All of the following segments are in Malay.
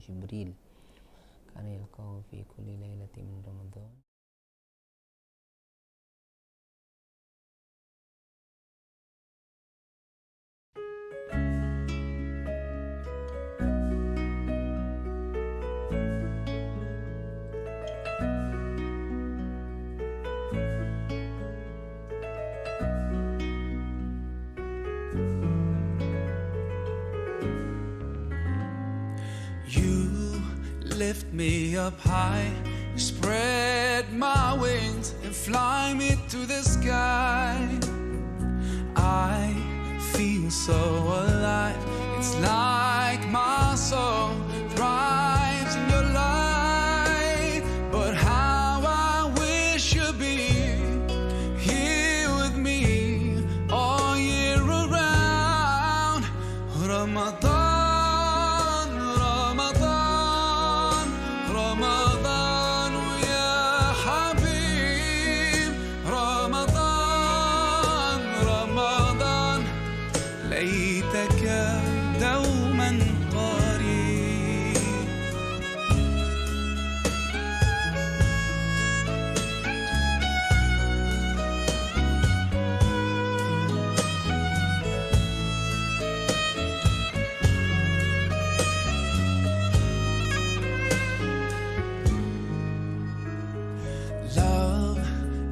جبريل كان يلقاه في كل ليلة من رمضان. Lift me up high, spread my wings and fly me to the sky. I feel so alive, it's like my soul thrives in your light. But how I wish you'd be here with me all year around. Ramadan, ليتك دوما قريب. Love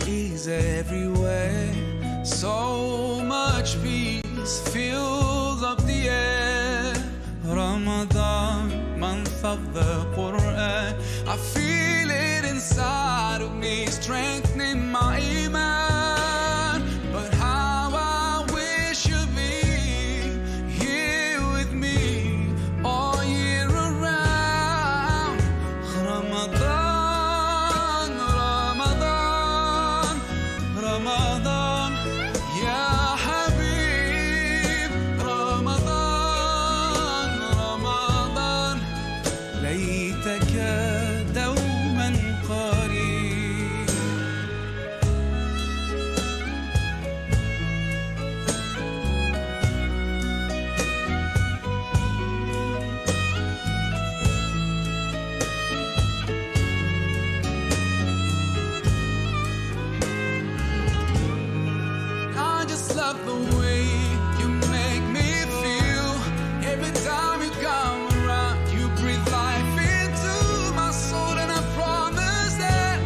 is everywhere, so much peace fills up the air. Ramadan, month of the Quran, I feel it inside of me, strengthening my iman. But how I wish you'd be here with me all year around. Ramadan, Ramadan, Ramadan, ya ليتك دوما قريب. I just love the way you make me feel every time you come around. You breathe life into my soul, and I promise that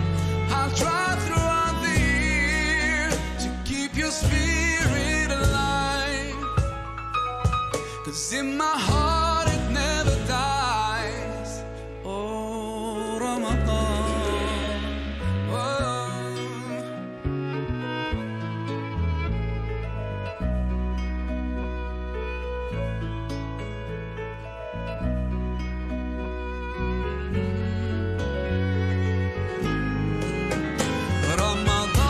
I'll try throughout the year to keep your spirit alive. 'Cause in my heart it never dies. Oh, Ramadan, oh.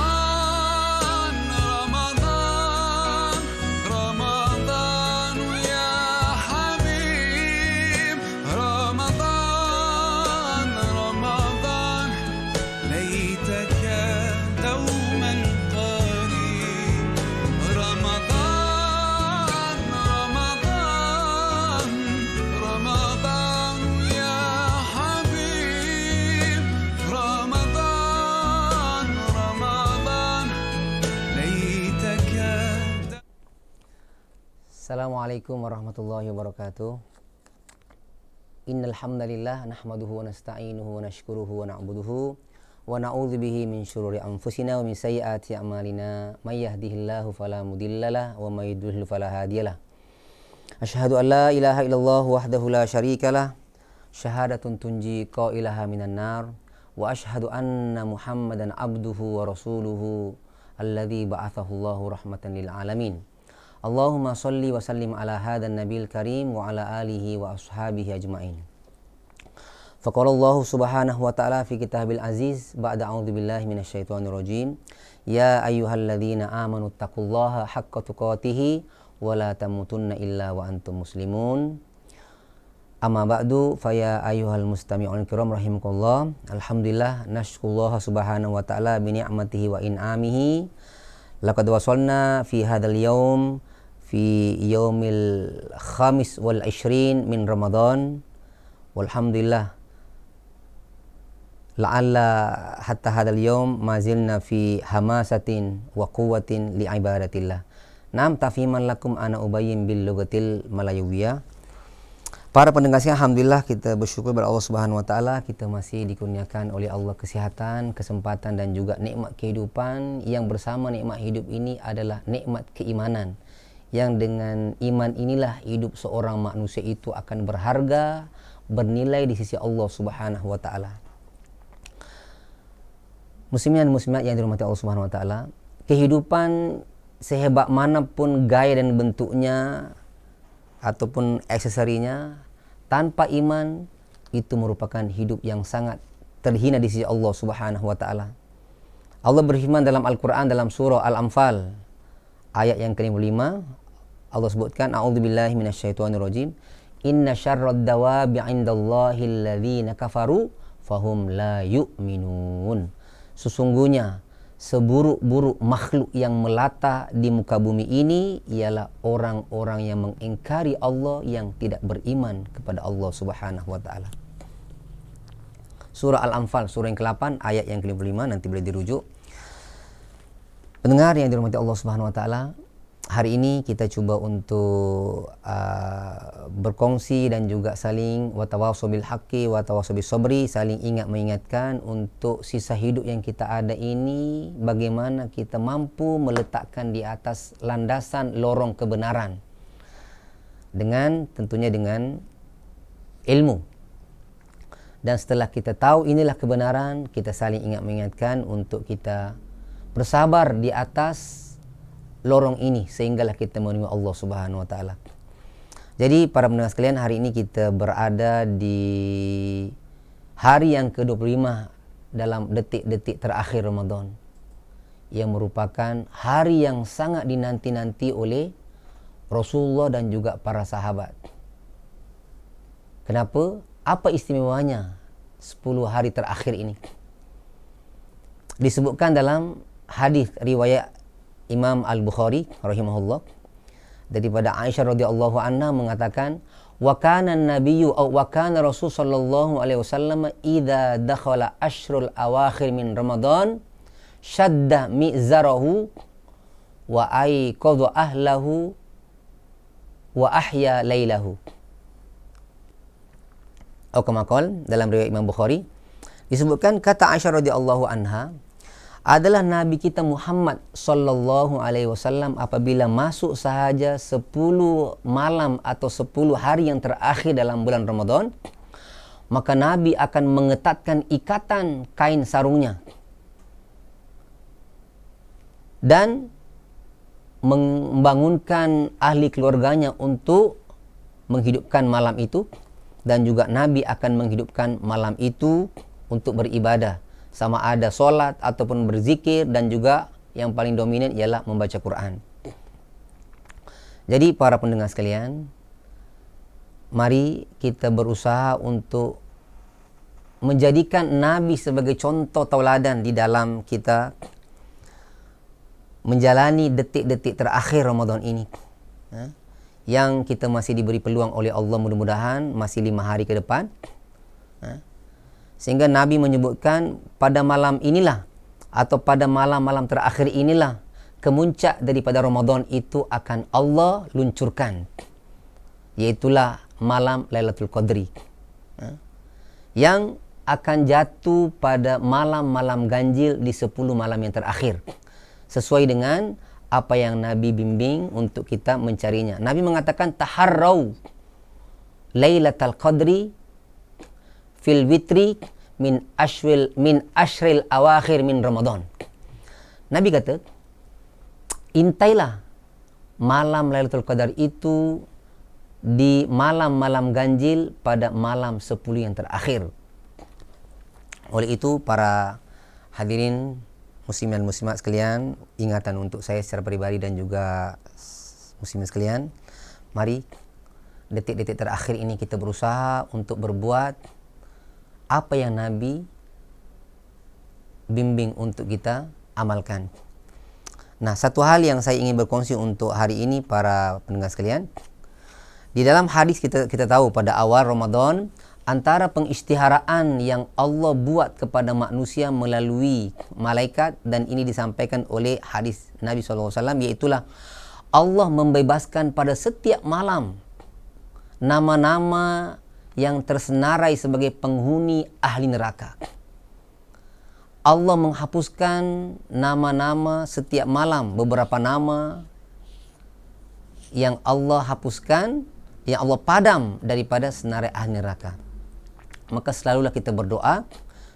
Ramadan, Ramadan, Ramadan, ya Habib. Ramadan, Ramadan, ليتك دوما قريب. Ramadan, Ramadan, Ramadan, ya Habib. Ramadan, Ramadan, ليتك. Assalamualaikum warahmatullahi wabarakatuh. Innal hamdalillah nahmaduhu wa nasta'inuhu wa nashkuruhu wa na'buduhu wa na'udzu bihi min syururi anfusina wa min sayyiati a'malina. May yahdihillahu fala mudhillalah wa may yudhlil fala hadiyalah. Asyhadu an la ilaha illallah wahdahu la syarikalah, syahadatun tunji qailaha minan nar, wa asyhadu anna Muhammadan abduhu wa rasuluhu alladzi ba'athahu Allahu rahmatan lil alamin. Allahumma shalli wa sallim ala hadan nabil karim wa ala alihi wa ashabihi ajma'in. Faqala Allah subhanahu wa ta'ala fi kitabil aziz ba'da a'udzu billahi minasyaitonir rajim. Ya ayyuhalladzina amanu taqullaha haqqa tuqatih wa la tamutunna illa wa antum muslimun. Amma ba'du faya ayyuhal mustami'un kiram rahimakumullah. Alhamdulillah nashkurullaha subhanahu wa ta'ala bi ni'matihi wa in'amihi. Laqad wasalna fi hadzal yaum fi yaumil khamis wal 20 min Ramadan Walhamdulillah la'alla hatta hadal yawm mazilna fi hamasatin wa quwwatin li ibadatillah. Nam tafhiman lakum ana ubayyin bil lugatil malayawiyah. Para pendengar sekalian, alhamdulillah kita bersyukur kepada Allah Subhanahu wa taala, kita masih dikurniakan oleh Allah kesihatan, kesempatan dan juga nikmat kehidupan. Yang bersama nikmat hidup ini adalah nikmat keimanan. Yang dengan iman inilah hidup seorang manusia itu akan berharga, bernilai di sisi Allah Subhanahu wa taala. Muslimin dan muslimat yang dirahmati Allah Subhanahu wa taala, kehidupan sehebat manapun gaya dan bentuknya ataupun aksesorinya, tanpa iman itu merupakan hidup yang sangat terhina di sisi Allah Subhanahu wa taala. Allah berfirman dalam Al-Qur'an dalam surah Al-Anfal ayat yang ke-5, Allah sebutkan, a'udzubillahi minasyaitonirrajim, inna syarrad dawabi 'indallahi alladzina kafaru fahum la yu'minun. Sesungguhnya seburuk-buruk makhluk yang melata di muka bumi ini ialah orang-orang yang mengingkari Allah, yang tidak beriman kepada Allah Subhanahu wa taala. Surah Al-Anfal surah yang ke-8 ayat yang ke-5, nanti boleh dirujuk. Pendengar yang dirahmati Allah Subhanahu wa taala, hari ini kita coba untuk berkongsi dan juga saling watawasau bil haqqi watawasau bis sabri, saling ingat mengingatkan untuk sisa hidup yang kita ada ini, bagaimana kita mampu meletakkan di atas landasan lorong kebenaran dengan tentunya dengan ilmu. Dan setelah kita tahu inilah kebenaran, kita saling ingat mengingatkan untuk kita bersabar di atas lorong ini sehinggalah kita menerima Allah Subhanahu wa taala. Jadi para pendengar sekalian, hari ini kita berada di hari yang ke-25 dalam detik-detik terakhir Ramadan, yang merupakan hari yang sangat dinanti-nanti oleh Rasulullah dan juga para sahabat. Kenapa? Apa istimewanya 10 hari terakhir ini? Disebutkan dalam hadis riwayat Imam Al-Bukhari rahimahullah daripada Aisyah radhiyallahu anha mengatakan, wa kana an-nabiyyu aw wa kana Rasul sallallahu alaihi wasallam idza dakhala ashrul awakhir min Ramadan shadda mi'zarahu wa ayqadha ahlahu wa ahya lailahu. Atau kama qala dalam riwayat Imam Bukhari disebutkan, kata Aisyah radhiyallahu anha, adalah Nabi kita Muhammad sallallahu alaihi wasallam apabila masuk sahaja 10 malam atau 10 hari yang terakhir dalam bulan Ramadan, maka Nabi akan mengetatkan ikatan kain sarungnya dan membangunkan ahli keluarganya untuk menghidupkan malam itu, dan juga Nabi akan menghidupkan malam itu untuk beribadah, sama ada solat ataupun berzikir, dan juga yang paling dominan ialah membaca Quran. Jadi para pendengar sekalian, mari kita berusaha untuk menjadikan Nabi sebagai contoh tauladan di dalam kita menjalani detik-detik terakhir Ramadan ini, yang kita masih diberi peluang oleh Allah, mudah-mudahan masih 5 hari ke depan. Sehingga Nabi menyebutkan pada malam inilah atau pada malam-malam terakhir inilah kemuncak daripada Ramadan itu akan Allah luncurkan, yaitulah malam Lailatul Qadri, yang akan jatuh pada malam-malam ganjil di 10 malam yang terakhir, sesuai dengan apa yang Nabi bimbing untuk kita mencarinya. Nabi mengatakan, taharrau Lailatul Qadri fil witri min ashril awakhir min Ramadan. Nabi kata, intailah malam Lailatul Qadar itu di malam-malam ganjil pada malam 10 yang terakhir. Oleh itu para hadirin muslimin dan muslimat sekalian, ingatan untuk saya secara pribadi dan juga muslimin sekalian, mari detik-detik terakhir ini kita berusaha untuk berbuat apa yang Nabi bimbing untuk kita amalkan. Nah, satu hal yang saya ingin berkongsi untuk hari ini para pendengar sekalian, di dalam hadis kita tahu pada awal Ramadan antara pengisytiharaan yang Allah buat kepada manusia melalui malaikat, dan ini disampaikan oleh hadis Nabi SAW, iaitulah Allah membebaskan pada setiap malam nama-nama yang tersenarai sebagai penghuni ahli neraka. Allah menghapuskan nama-nama setiap malam, beberapa nama yang Allah hapuskan, yang Allah padam daripada senarai ahli neraka. Maka selalulah kita berdoa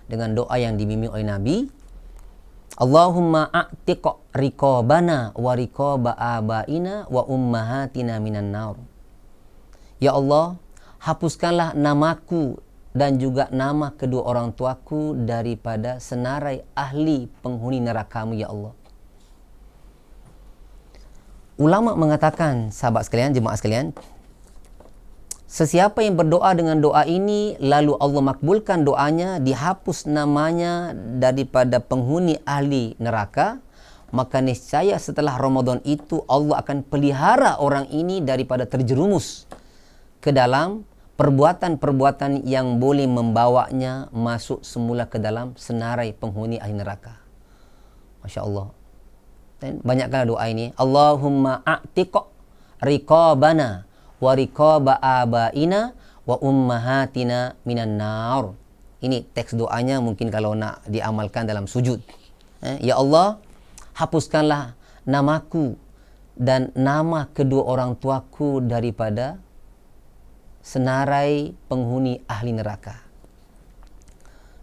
dengan doa yang dibimbing oleh Nabi. Allahumma a'tiq riqabana wa riqaba abaina wa ummahatina minan nar. Ya Allah, hapuskanlah namaku dan juga nama kedua orang tuaku daripada senarai ahli penghuni neraka-Mu, ya Allah. Ulama mengatakan, sahabat sekalian, jemaah sekalian, sesiapa yang berdoa dengan doa ini lalu Allah makbulkan doanya, dihapus namanya daripada penghuni ahli neraka, maka niscaya setelah Ramadan itu Allah akan pelihara orang ini daripada terjerumus ke dalam perbuatan-perbuatan yang boleh membawanya masuk semula ke dalam senarai penghuni ahli neraka. Masya Allah. Dan banyakkanlah doa ini. Allahumma a'tiq riqabana wa riqaba abaina wa ummahatina minan nar. Ini teks doanya mungkin kalau nak diamalkan dalam sujud. Ya Allah, hapuskanlah namaku dan nama kedua orang tuaku daripada senarai penghuni ahli neraka.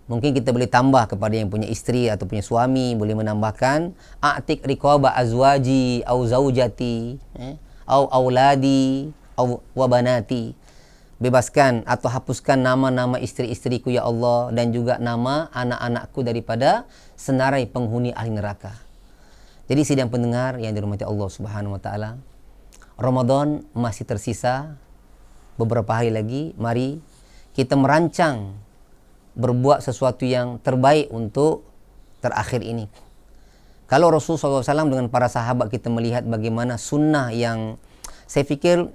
Mungkin kita boleh tambah kepada yang punya isteri atau punya suami, boleh menambahkan a'tiq riqaba azwaji au zaujati au auladi au wabanati. Bebaskan atau hapuskan nama-nama isteri-isteriku ya Allah, dan juga nama anak-anakku daripada senarai penghuni ahli neraka. Jadi sidang pendengar yang dirahmati Allah Subhanahu wa taala, Ramadan masih tersisa beberapa hari lagi. Mari kita merancang berbuat sesuatu yang terbaik untuk terakhir ini. Kalau Rasulullah SAW dengan para sahabat, kita melihat bagaimana sunnah yang saya fikir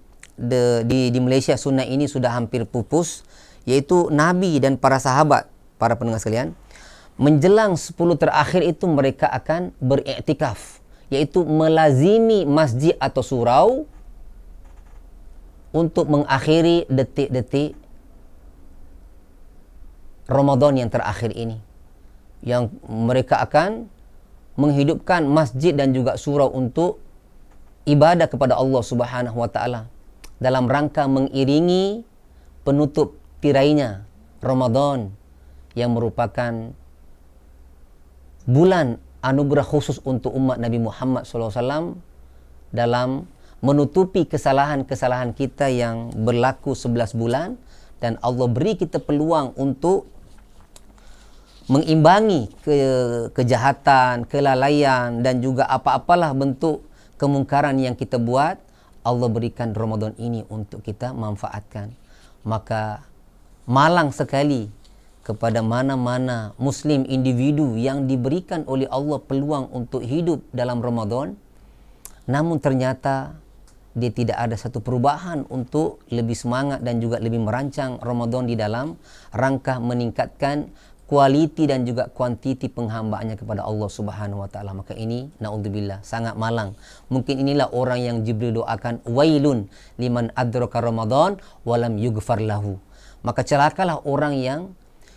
di Malaysia sunnah ini sudah hampir pupus, yaitu Nabi dan para sahabat, para pendengar sekalian, menjelang 10 terakhir itu mereka akan beriktikaf, yaitu melazimi masjid atau surau untuk mengakhiri detik-detik Ramadan yang terakhir ini, yang mereka akan menghidupkan masjid dan juga surau untuk ibadah kepada Allah Subhanahu wa taala dalam rangka mengiringi penutup tirainya Ramadan, yang merupakan bulan anugerah khusus untuk umat Nabi Muhammad SAW dalam menutupi kesalahan-kesalahan kita yang berlaku 11 bulan, dan Allah beri kita peluang untuk mengimbangi kejahatan, kelalaian, dan juga apa-apalah bentuk kemungkaran yang kita buat. Allah berikan Ramadan ini untuk kita manfaatkan. Maka malang sekali kepada mana-mana Muslim individu yang diberikan oleh Allah peluang untuk hidup dalam Ramadan, namun ternyata dia tidak ada satu perubahan untuk lebih semangat dan juga lebih merancang Ramadan di dalam rangka meningkatkan kualiti dan juga kuantiti penghambaannya kepada Allah Subhanahu wa taala. Maka ini naudzubillah sangat malang. Mungkin inilah orang yang Jibril doakan, wailun liman adraka Ramadan walam yughfar lahu. Maka celakalah orang yang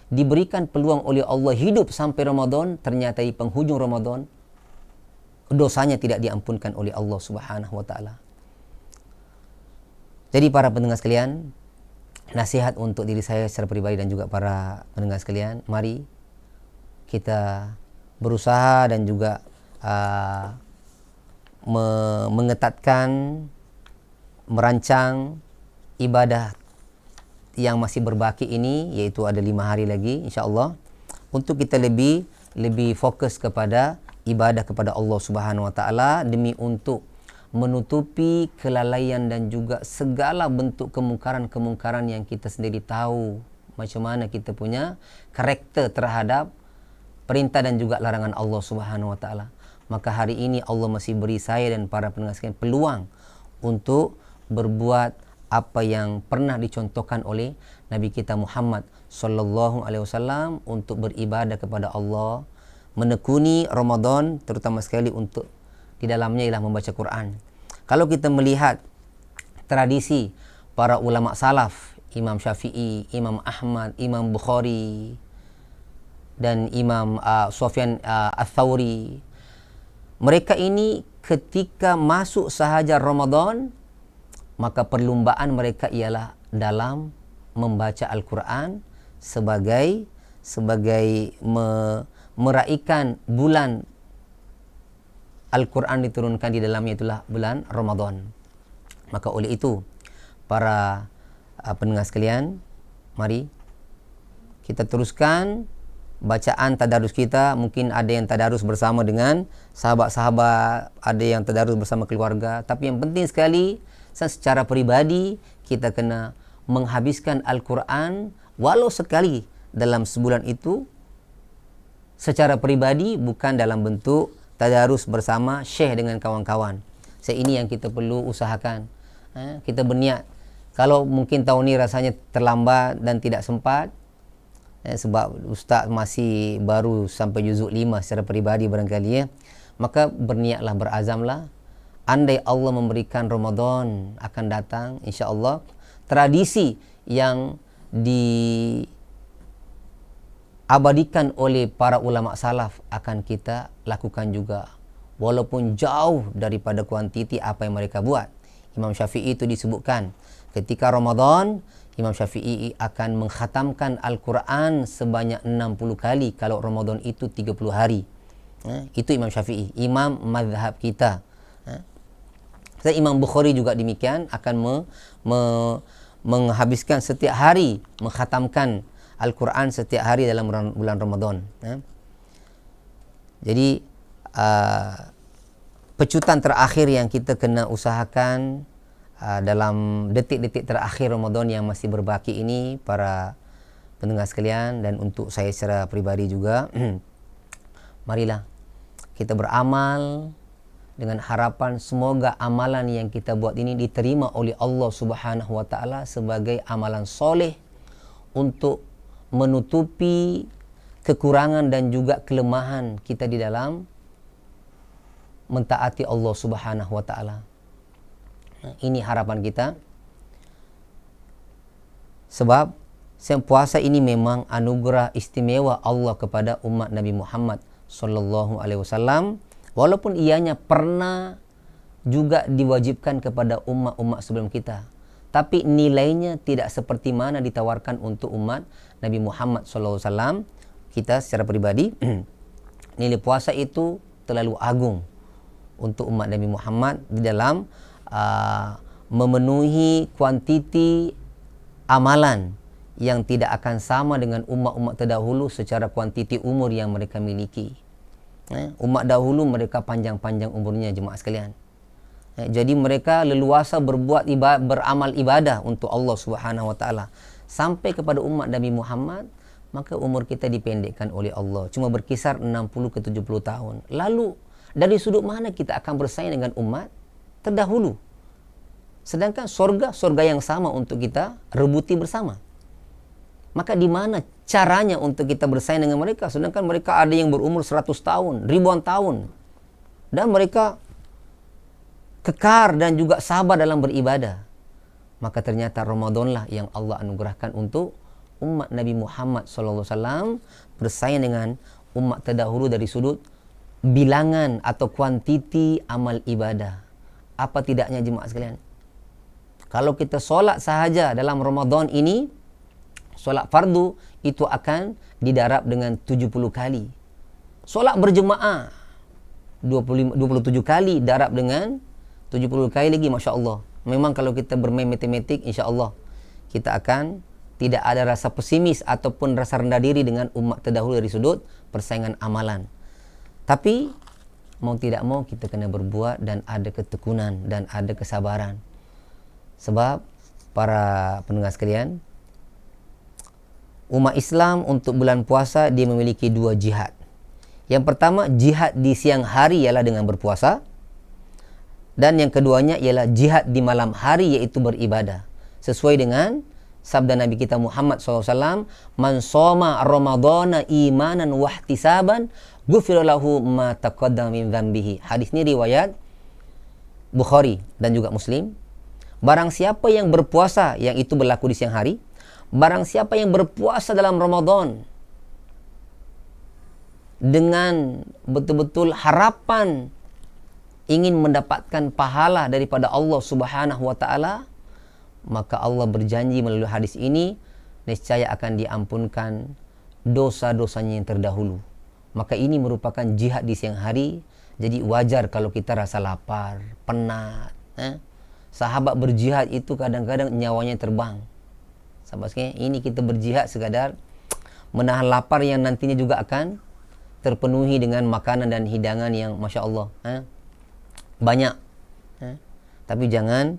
diberikan peluang oleh Allah hidup sampai Ramadan, ternyata di penghujung Ramadan dosanya tidak diampunkan oleh Allah Subhanahu wa taala. Jadi para pendengar sekalian, nasihat untuk diri saya secara pribadi dan juga para pendengar sekalian, mari kita berusaha dan juga mengetatkan, merancang ibadah yang masih berbaki ini, yaitu ada 5 hari lagi insya-Allah, untuk kita lebih fokus kepada ibadah kepada Allah Subhanahu wa taala, demi untuk menutupi kelalaian dan juga segala bentuk kemungkaran-kemungkaran yang kita sendiri tahu macam mana kita punya karakter terhadap perintah dan juga larangan Allah Subhanahu wa taala. Maka hari ini Allah masih beri saya dan para pendengar sekalian peluang untuk berbuat apa yang pernah dicontohkan oleh Nabi kita Muhammad sallallahu alaihi wasallam untuk beribadah kepada Allah, menekuni Ramadan terutama sekali untuk di dalamnya ialah membaca Quran. Kalau kita melihat tradisi para ulama salaf, Imam Syafi'i, Imam Ahmad, Imam Bukhari dan Imam Sufyan Ats-Tsauri, mereka ini ketika masuk sahaja Ramadan, maka perlumbaan mereka ialah dalam membaca Al-Quran sebagai meraihkan bulan Al-Quran diturunkan di dalamnya, itulah bulan Ramadan. Maka oleh itu, para pendengar sekalian, mari kita teruskan bacaan tadarus kita. Mungkin ada yang tadarus bersama dengan sahabat-sahabat, ada yang tadarus bersama keluarga. Tapi yang penting sekali, secara pribadi kita kena menghabiskan Al-Quran walau sekali dalam sebulan itu secara pribadi, bukan dalam bentuk tadarus bersama share dengan kawan-kawan. Ini yang kita perlu usahakan. Kita berniat. Kalau mungkin tahun ini rasanya terlambat dan tidak sempat, sebab Ustaz masih baru sampai juzuk 5 secara peribadi barangkali, maka berniatlah, berazamlah. Andai Allah memberikan Ramadan akan datang, insya-Allah tradisi yang diabadikan oleh para ulama salaf akan kita lakukan juga, walaupun jauh daripada kuantiti apa yang mereka buat. Imam Syafi'i itu disebutkan ketika Ramadan, Imam Syafi'i akan mengkhatamkan Al-Quran sebanyak 60 kali kalau Ramadan itu 30 hari. Itu Imam Syafi'i, imam mazhab kita. Imam Bukhari juga demikian, akan menghabiskan setiap hari, mengkhatamkan Al-Quran setiap hari dalam bulan Ramadan. Jadi pecutan terakhir yang kita kena usahakan dalam detik-detik terakhir Ramadan yang masih berbaki ini, para pendengar sekalian, dan untuk saya secara pribadi juga, marilah kita beramal dengan harapan semoga amalan yang kita buat ini diterima oleh Allah Subhanahu wa taala sebagai amalan soleh untuk menutupi kekurangan dan juga kelemahan kita di dalam mentaati Allah Subhanahu wa taala. Ini harapan kita. Sebab puasa ini memang anugerah istimewa Allah kepada umat Nabi Muhammad sallallahu alaihi wasallam. Walaupun ianya pernah juga diwajibkan kepada umat-umat sebelum kita, tapi nilainya tidak seperti mana ditawarkan untuk umat Nabi Muhammad SAW. Kita secara pribadi, nilai puasa itu terlalu agung untuk umat Nabi Muhammad di dalam memenuhi kuantiti amalan yang tidak akan sama dengan umat-umat terdahulu secara kuantiti umur yang mereka miliki. Umat dahulu mereka panjang-panjang umurnya, jemaah sekalian. Jadi mereka leluasa beramal ibadah untuk Allah Subhanahu wa taala. Sampai kepada umat Nabi Muhammad, maka umur kita dipendekkan oleh Allah, cuma berkisar 60 ke 70 tahun. Lalu dari sudut mana kita akan bersaing dengan umat terdahulu? Sedangkan surga yang sama untuk kita rebuti bersama. Maka di mana caranya untuk kita bersaing dengan mereka? Sedangkan mereka ada yang berumur 100 tahun, ribuan tahun. Dan mereka kekar dan juga sabar dalam beribadah. Maka ternyata Ramadanlah yang Allah anugerahkan untuk umat Nabi Muhammad SAW bersaing dengan umat terdahulu dari sudut bilangan atau kuantiti amal ibadah. Apa tidaknya jemaah sekalian? Kalau kita solat sahaja dalam Ramadan ini, solat fardu itu akan didarab dengan 70 kali. Solat berjemaah 27 kali, darab dengan 70 kali lagi, Masya Allah. Memang kalau kita bermain matematik, insya Allah kita akan tidak ada rasa pesimis ataupun rasa rendah diri dengan umat terdahulu dari sudut persaingan amalan. Tapi mau tidak mau kita kena berbuat dan ada ketekunan dan ada kesabaran. Sebab para pendengar sekalian, umat Islam untuk bulan puasa dia memiliki 2 jihad. Yang pertama, jihad di siang hari ialah dengan berpuasa. Dan yang keduanya ialah jihad di malam hari, iaitu beribadah. sesuai dengan sabda Nabi kita Muhammad SAW, man shoma ramadhana imanan wahtisaban ghufira lahu ma taqaddama min dzambihi. Hadis ini riwayat Bukhari dan juga Muslim. Barang siapa yang berpuasa, yang itu berlaku di siang hari, barang siapa yang berpuasa dalam Ramadan dengan betul-betul harapan ingin mendapatkan pahala daripada Allah Subhanahu wa taala, maka Allah berjanji melalui hadis ini niscaya akan diampunkan dosa-dosanya yang terdahulu. Maka ini merupakan jihad di siang hari. Jadi wajar kalau kita rasa lapar, penat. Sahabat berjihad itu kadang-kadang nyawanya terbang. Sahabat sekalian, ini kita berjihad sekadar menahan lapar yang nantinya juga akan terpenuhi dengan makanan dan hidangan yang Masya Allah banyak. Tapi jangan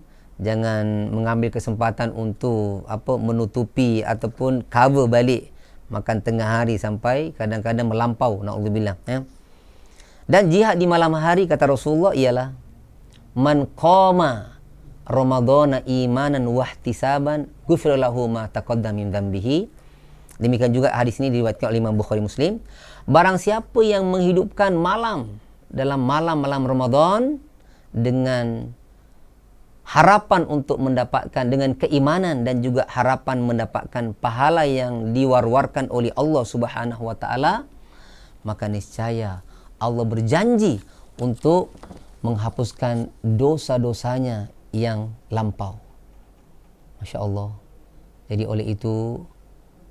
mengambil kesempatan untuk menutupi ataupun cover balik makan tengah hari sampai kadang-kadang melampau, naudzubillah. Dan jihad di malam hari kata Rasulullah ialah man qama ramadhana imanan wahtisaban ghufira lahu ma taqaddama min dzambihi. Demikian juga hadis ini diriwayatkan oleh Imam Bukhari Muslim. Barang siapa yang menghidupkan malam dalam malam-malam Ramadan dengan harapan untuk mendapatkan, dengan keimanan dan juga harapan mendapatkan pahala yang diwar-warkan oleh Allah Subhanahu wa taala, maka niscaya Allah berjanji untuk menghapuskan dosa-dosanya yang lampau. Masya Allah. Jadi oleh itu,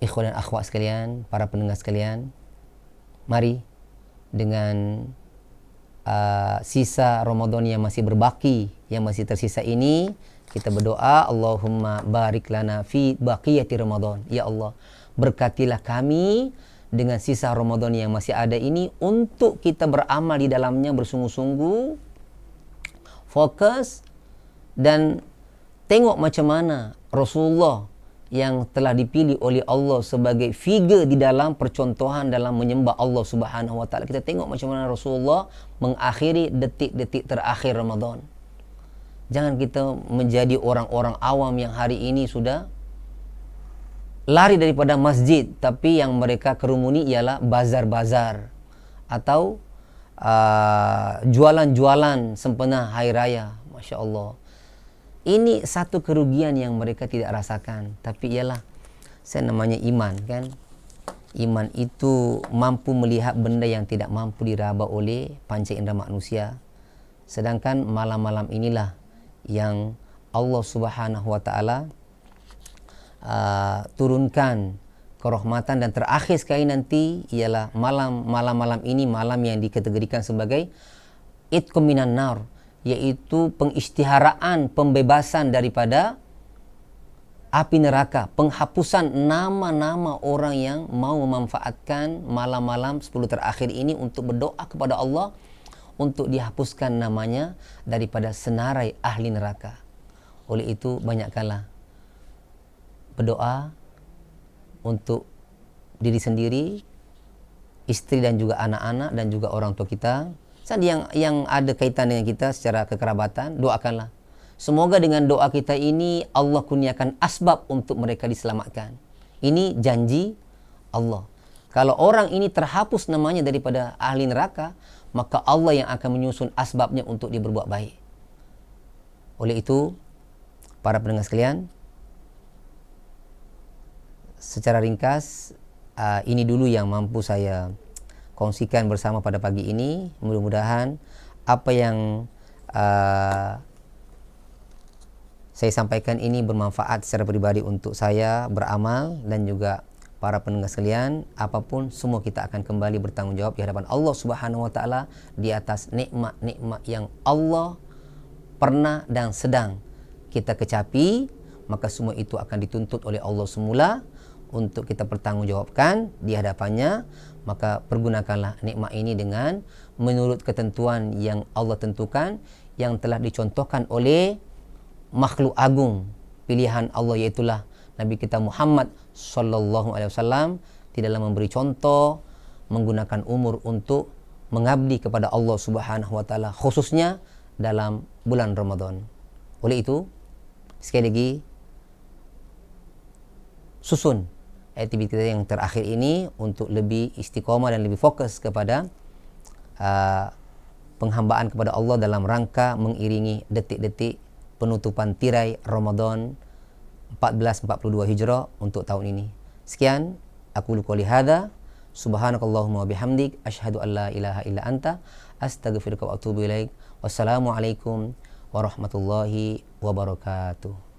ikhwan dan akhwat sekalian, para pendengar sekalian, mari dengan sisa Ramadan yang masih berbaki, yang masih tersisa ini, kita berdoa, Allahumma barik lana fi baqiyati Ramadan. Ya Allah, berkatilah kami dengan sisa Ramadan yang masih ada ini untuk kita beramal di dalamnya bersungguh-sungguh, fokus, dan tengok macam mana Rasulullah yang telah dipilih oleh Allah sebagai figure di dalam percontohan dalam menyembah Allah Subhanahu wa taala. Kita tengok macam mana Rasulullah mengakhiri detik-detik terakhir Ramadan. Jangan kita menjadi orang-orang awam yang hari ini sudah lari daripada masjid, tapi yang mereka kerumuni ialah bazar-bazar atau jualan-jualan sempena hari raya. Masya Allah. Ini satu kerugian yang mereka tidak rasakan, tapi ialah namanya iman, kan? Iman itu mampu melihat benda yang tidak mampu diraba oleh panca indera manusia. Sedangkan malam-malam inilah yang Allah Subhanahu wa taala turunkan kerahmatan, dan terakhir sekali nanti ialah malam-malam ini, malam yang dikategorikan sebagai itqum minan nar, yaitu pengistiharaan, pembebasan daripada api neraka, penghapusan nama-nama orang yang mau memanfaatkan malam-malam 10 terakhir ini untuk berdoa kepada Allah untuk dihapuskan namanya daripada senarai ahli neraka. Oleh itu, banyakkanlah berdoa untuk diri sendiri, istri dan juga anak-anak dan juga orang tua kita. Yang ada kaitan dengan kita secara kekerabatan, doakanlah. Semoga dengan doa kita ini Allah kurniakan asbab untuk mereka diselamatkan. Ini janji Allah. Kalau orang ini terhapus namanya daripada ahli neraka, maka Allah yang akan menyusun asbabnya untuk dia berbuat baik. Oleh itu, para pendengar sekalian, secara ringkas, ini dulu yang mampu saya kongsikan bersama pada pagi ini. Mudah-mudahan apa yang saya sampaikan ini bermanfaat secara pribadi untuk saya beramal, dan juga para pendengar sekalian. Apapun, semua kita akan kembali bertanggung jawab di hadapan Allah Subhanahu wa taala di atas nikmat-nikmat yang Allah pernah dan sedang kita kecapi. Maka semua itu akan dituntut oleh Allah semula untuk kita pertanggungjawabkan di hadapannya. Maka pergunakanlah nikmat ini dengan menurut ketentuan yang Allah tentukan, yang telah dicontohkan oleh makhluk agung pilihan Allah, yaitulah Nabi kita Muhammad sallallahu alaihi wasallam, di dalam memberi contoh menggunakan umur untuk mengabdi kepada Allah Subhanahu wa taala, khususnya dalam bulan Ramadan. Oleh itu, sekali lagi susun aktiviti kita yang terakhir ini untuk lebih istiqamah dan lebih fokus kepada penghambaan kepada Allah dalam rangka mengiringi detik-detik penutupan tirai Ramadan 1442 Hijrah untuk tahun ini. Sekian, aku qouli hadza, subhanakallahumma wa bihamdik, asyhadu an la ilaha illa anta, astaghfiruka wa atubu ilaik. Wassalamualaikum warahmatullahi wabarakatuh.